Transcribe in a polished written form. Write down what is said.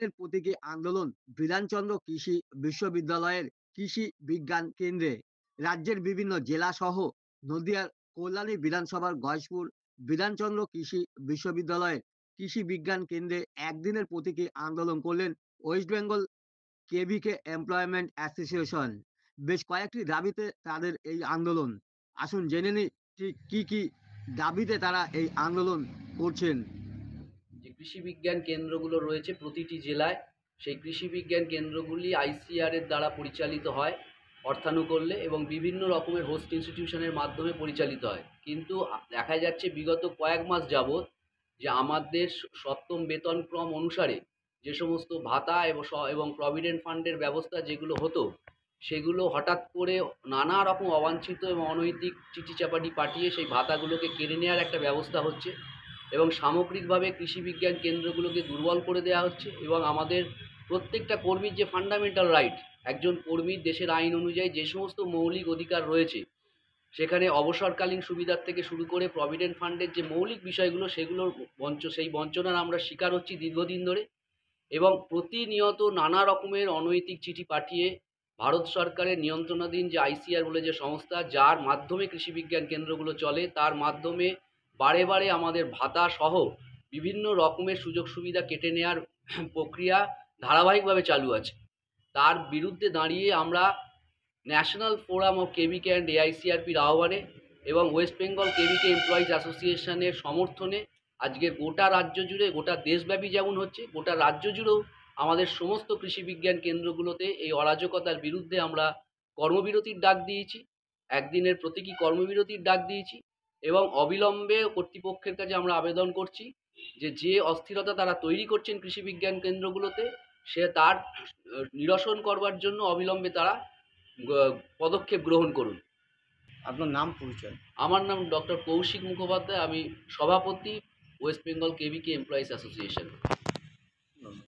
এর প্রতীকী আন্দোলন বিধানচন্দ্র কৃষি বিশ্ববিদ্যালয়ের কৃষি বিজ্ঞান কেন্দ্রে রাজ্যের বিভিন্ন জেলা সহ নদিয়ার কল্যাণী বিধানসভার গয়েশপুর বিধানচন্দ্র কৃষি বিশ্ববিদ্যালয়ের কৃষি বিজ্ঞান কেন্দ্রে একদিনের প্রতীকী আন্দোলন করলেন West Bengal KVK employment association. বেশ কয়েকটি দাবিতে তাদের এই আন্দোলন। আসুন জেনে নিই ঠিক কি দাবিতে তারা এই আন্দোলন করছেন। যে কৃষি বিজ্ঞান কেন্দ্রগুলো রয়েছে প্রতিটি জেলায়, সেই কৃষি বিজ্ঞান কেন্দ্রগুলি আইসিআর এর দ্বারা পরিচালিত হয় অর্থানুকূল্যে, এবং বিভিন্ন রকমের হোস্ট ইনস্টিটিউশনের মাধ্যমে পরিচালিত হয়। কিন্তু দেখা যাচ্ছে বিগত কয়েক মাস যাবৎ যে আমাদের সপ্তম বেতনক্রম অনুসারে যে সমস্ত ভাতা এবং প্রভিডেন্ট ফান্ডের ব্যবস্থা যেগুলো হতো, সেগুলো হঠাৎ করে নানা রকম অবাঞ্ছিত এবং অনৈতিক চিঠি-চাপাটি পাঠিয়ে সেই ভাতাগুলোকে কেড়ে নেওয়ার একটা ব্যবস্থা হচ্ছে, এবং সামগ্রিকভাবে কৃষি বিজ্ঞান কেন্দ্রগুলোকে দুর্বল করে দেওয়া হচ্ছে। এবং আমাদের প্রত্যেকটা কর্মীর যে ফান্ডামেন্টাল রাইট, একজন কর্মীর দেশের আইন অনুযায়ী যে সমস্ত মৌলিক অধিকার রয়েছে, সেখানে অবসরকালীন সুবিধার থেকে শুরু করে প্রভিডেন্ট ফান্ডের যে মৌলিক বিষয়গুলো, সেগুলোর সেই বঞ্চনার আমরা শিকার হচ্ছি দীর্ঘদিন ধরে। এবং প্রতিনিয়ত নানা রকমের অনৈতিক চিঠি পাঠিয়ে ভারত সরকারের নিয়ন্ত্রণাধীন যে আইসিআর বলে যে সংস্থা, যার মাধ্যমে কৃষি বিজ্ঞান কেন্দ্রগুলো চলে, তার মাধ্যমে বারে বারে আমাদের ভাতা সহ বিভিন্ন রকমের সুযোগ সুবিধা কেটে নেওয়ার প্রক্রিয়া ধারাবাহিকভাবে চালু আছে। তার বিরুদ্ধে দাঁড়িয়ে আমরা national forum of KVK and এআইসিআরপির আহ্বানে এবং ওয়েস্ট বেঙ্গল কেভিকে এমপ্লয়িজ অ্যাসোসিয়েশনের সমর্থনে আজকে গোটা রাজ্য জুড়ে, গোটা দেশব্যাপী যেমন হচ্ছে, গোটা রাজ্য জুড়েও আমাদের সমস্ত কৃষি বিজ্ঞান কেন্দ্রগুলোতে এই অরাজকতার বিরুদ্ধে আমরা কর্মবিরতির ডাক দিয়েছি, একদিনের প্রতীকী কর্মবিরতির ডাক দিয়েছি। এবং অবিলম্বে কর্তৃপক্ষের কাছে আমরা আবেদন করছি যে অস্থিরতা তারা তৈরি করছেন কৃষি বিজ্ঞান কেন্দ্রগুলোতে, সে তার নিরসন করবার জন্য অবিলম্বে তারা পদক্ষেপ গ্রহণ করুন। আপনার নাম পরিচয়? আমার নাম ডক্টর কৌশিক মুখোপাধ্যায়, আমি সভাপতি West Bengal KVK employees association.